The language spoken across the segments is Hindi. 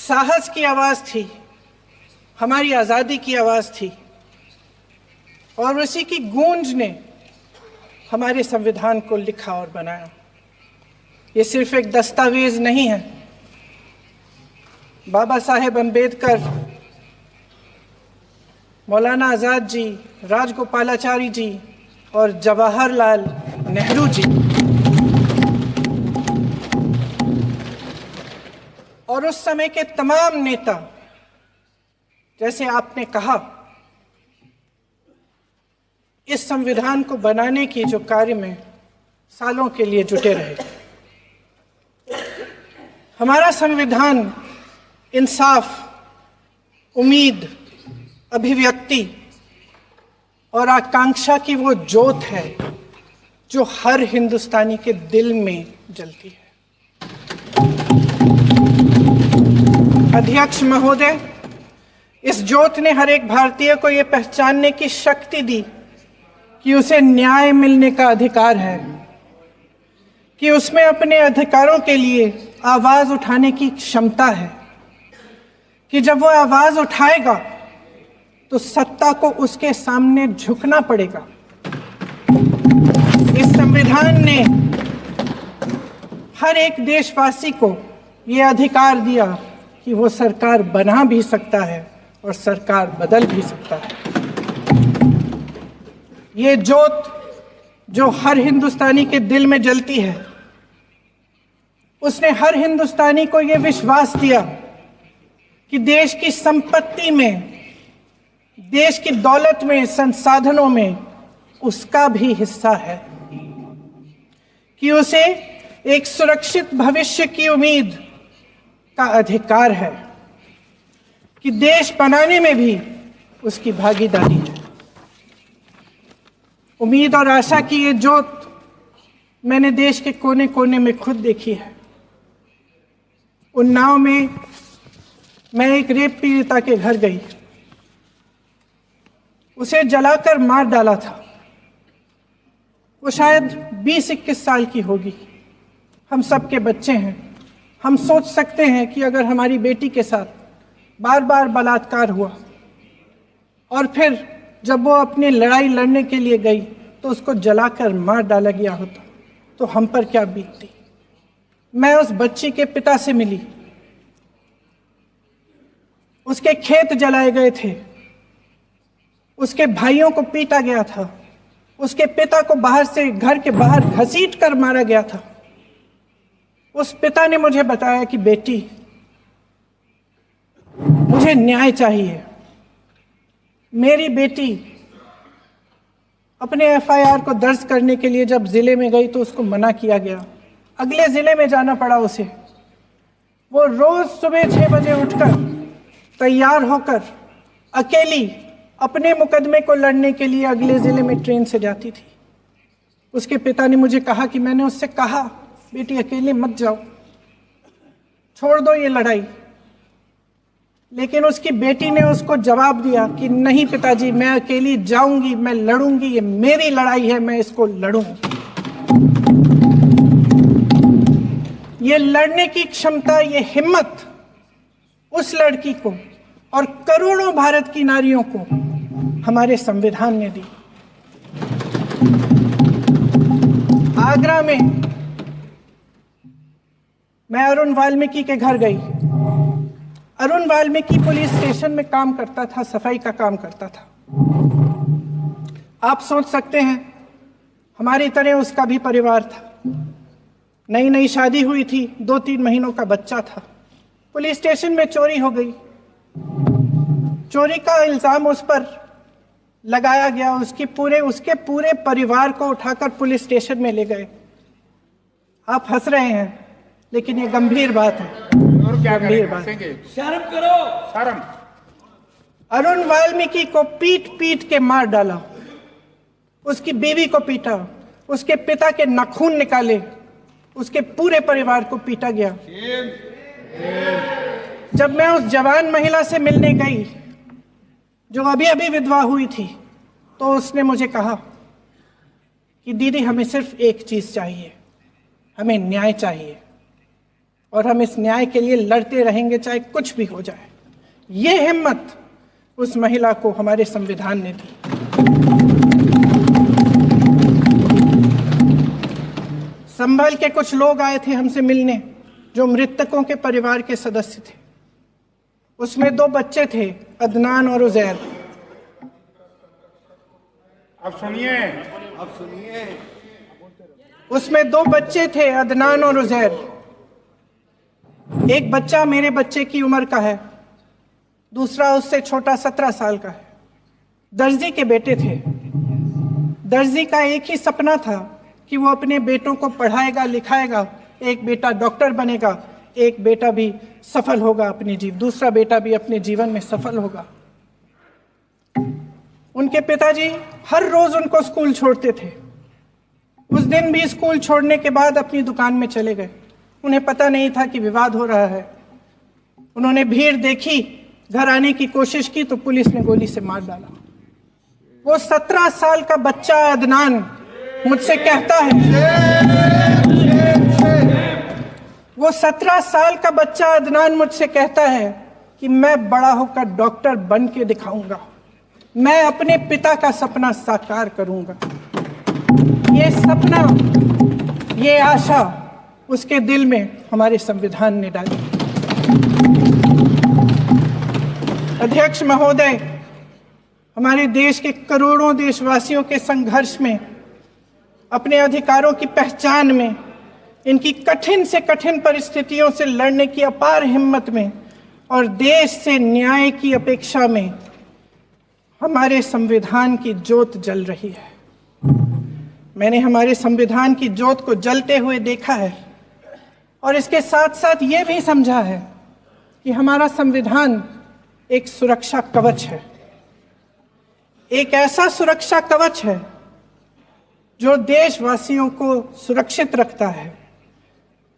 साहस की आवाज थी, हमारी आजादी की आवाज थी, और उसी की गूंज ने हमारे संविधान को लिखा और बनाया। ये सिर्फ एक दस्तावेज नहीं है। बाबा साहेब अंबेडकर, मौलाना आजाद जी, राजगोपालाचारी जी और जवाहरलाल नेहरू जी और उस समय के तमाम नेता, जैसे आपने कहा, इस संविधान को बनाने की जो कार्य में सालों के लिए जुटे रहे। हमारा संविधान इंसाफ, उम्मीद, अभिव्यक्ति और आकांक्षा की वो ज्योत है जो हर हिंदुस्तानी के दिल में जलती है। अध्यक्ष महोदय, इस ज्योत ने हर एक भारतीय को यह पहचानने की शक्ति दी कि उसे न्याय मिलने का अधिकार है, कि उसमें अपने अधिकारों के लिए आवाज उठाने की क्षमता है, कि जब वो आवाज उठाएगा तो सत्ता को उसके सामने झुकना पड़ेगा। इस संविधान ने हर एक देशवासी को ये अधिकार दिया कि वो सरकार बना भी सकता है और सरकार बदल भी सकता है। ये ज्योत जो हर हिंदुस्तानी के दिल में जलती है, उसने हर हिंदुस्तानी को ये विश्वास दिया कि देश की संपत्ति में, देश की दौलत में, संसाधनों में उसका भी हिस्सा है, कि उसे एक सुरक्षित भविष्य की उम्मीद का अधिकार है, कि देश बनाने में भी उसकी भागीदारी है। उम्मीद और आशा की ये ज्योत मैंने देश के कोने कोने में खुद देखी है। उन्नाव में मैं एक रेप पीड़िता के घर गई, उसे जलाकर मार डाला था। वो शायद 20-21 साल की होगी। हम सबके बच्चे हैं। हम सोच सकते हैं कि अगर हमारी बेटी के साथ बार बार बलात्कार हुआ और फिर जब वो अपनी लड़ाई लड़ने के लिए गई तो उसको जलाकर मार डाला गया होता तो हम पर क्या बीतती। मैं उस बच्ची के पिता से मिली। उसके खेत जलाए गए थे, उसके भाइयों को पीटा गया था, उसके पिता को बाहर से, घर के बाहर घसीट कर मारा गया था। उस पिता ने मुझे बताया कि बेटी, मुझे न्याय चाहिए। मेरी बेटी अपने एफआईआर को दर्ज करने के लिए जब जिले में गई तो उसको मना किया गया। अगले जिले में जाना पड़ा उसे। वो रोज सुबह 6 बजे उठकर तैयार होकर अकेली अपने मुकदमे को लड़ने के लिए अगले जिले में ट्रेन से जाती थी। उसके पिता ने मुझे कहा कि मैंने उससे कहा, बेटी अकेले मत जाओ, छोड़ दो ये लड़ाई। लेकिन उसकी बेटी ने उसको जवाब दिया कि नहीं पिताजी, मैं अकेली जाऊंगी, मैं लड़ूंगी, ये मेरी लड़ाई है, मैं इसको लड़ूंगी। ये लड़ने की क्षमता, ये हिम्मत उस लड़की को और करोड़ों भारत की नारियों को हमारे संविधान ने दी। आगरा में मैं अरुण वाल्मीकि के घर गई। अरुण वाल्मीकि पुलिस स्टेशन में काम करता था, सफाई का काम करता था। आप सोच सकते हैं हमारी तरह उसका भी परिवार था। नई नई शादी हुई थी, 2-3 महीनों का बच्चा था। पुलिस स्टेशन में चोरी हो गई। चोरी का इल्जाम उस पर लगाया गया। उसके पूरे परिवार को उठाकर पुलिस स्टेशन में ले गए। आप हंस रहे हैं, लेकिन ये गंभीर बात है। और क्या गंभीर बात। शर्म करो, शर्म। अरुण वाल्मीकि को पीट पीट के मार डाला, उसकी बीवी को पीटा, उसके पिता के नाखून निकाले, उसके पूरे परिवार को पीटा गया। जब मैं उस जवान महिला से मिलने गई जो अभी अभी विधवा हुई थी, तो उसने मुझे कहा कि दीदी, हमें सिर्फ एक चीज चाहिए, हमें न्याय चाहिए। और हम इस न्याय के लिए लड़ते रहेंगे, चाहे कुछ भी हो जाए। ये हिम्मत उस महिला को हमारे संविधान ने दी। संभल के कुछ लोग आए थे हमसे मिलने, जो मृतकों के परिवार के सदस्य थे। उसमें 2 बच्चे थे, अदनान और उजैर। अब सुनिए। उसमें 2 बच्चे थे, अदनान और उजैर। एक बच्चा मेरे बच्चे की उम्र का है, दूसरा उससे छोटा 17 साल का है। दर्जी के बेटे थे। दर्जी का एक ही सपना था कि वो अपने बेटों को पढ़ाएगा लिखाएगा, एक बेटा डॉक्टर बनेगा, एक बेटा भी सफल होगा दूसरा बेटा भी अपने जीवन में सफल होगा। उनके पिताजी हर रोज उनको स्कूल छोड़ते थे। उस दिन भी स्कूल छोड़ने के बाद अपनी दुकान में चले गए। उन्हें पता नहीं था कि विवाद हो रहा है। उन्होंने भीड़ देखी, घर आने की कोशिश की तो पुलिस ने गोली से मार डाला। वो 17 साल का बच्चा अदनान मुझसे कहता है, वो 17 साल का बच्चा अदनान मुझसे कहता है कि मैं बड़ा होकर डॉक्टर बन के दिखाऊंगा, मैं अपने पिता का सपना साकार करूंगा। ये सपना, ये आशा उसके दिल में हमारे संविधान ने डाली। अध्यक्ष महोदय, हमारे देश के करोड़ों देशवासियों के संघर्ष में, अपने अधिकारों की पहचान में, इनकी कठिन से कठिन परिस्थितियों से लड़ने की अपार हिम्मत में और देश से न्याय की अपेक्षा में हमारे संविधान की ज्योत जल रही है। मैंने हमारे संविधान की ज्योत को जलते हुए देखा है और इसके साथ साथ ये भी समझा है कि हमारा संविधान एक सुरक्षा कवच है। एक ऐसा सुरक्षा कवच है जो देशवासियों को सुरक्षित रखता है,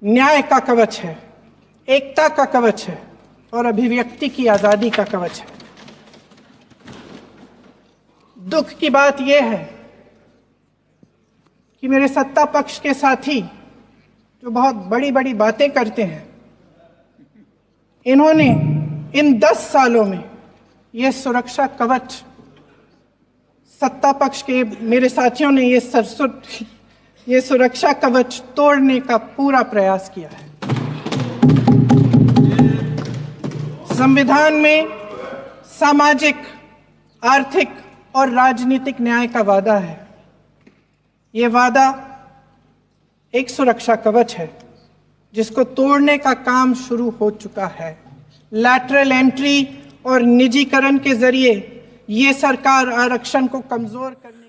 न्याय का कवच है, एकता का कवच है और अभिव्यक्ति की आजादी का कवच है। दुख की बात यह है कि मेरे सत्ता पक्ष के साथी जो बहुत बड़ी बड़ी बातें करते हैं, इन्होंने इन 10 सालों में यह सुरक्षा कवच, सत्ता पक्ष के मेरे साथियों ने ये सुरक्षा कवच तोड़ने का पूरा प्रयास किया है। संविधान में सामाजिक, आर्थिक और राजनीतिक न्याय का वादा है। ये वादा एक सुरक्षा कवच है जिसको तोड़ने का काम शुरू हो चुका है। लैटरल एंट्री और निजीकरण के जरिए ये सरकार आरक्षण को कमजोर करने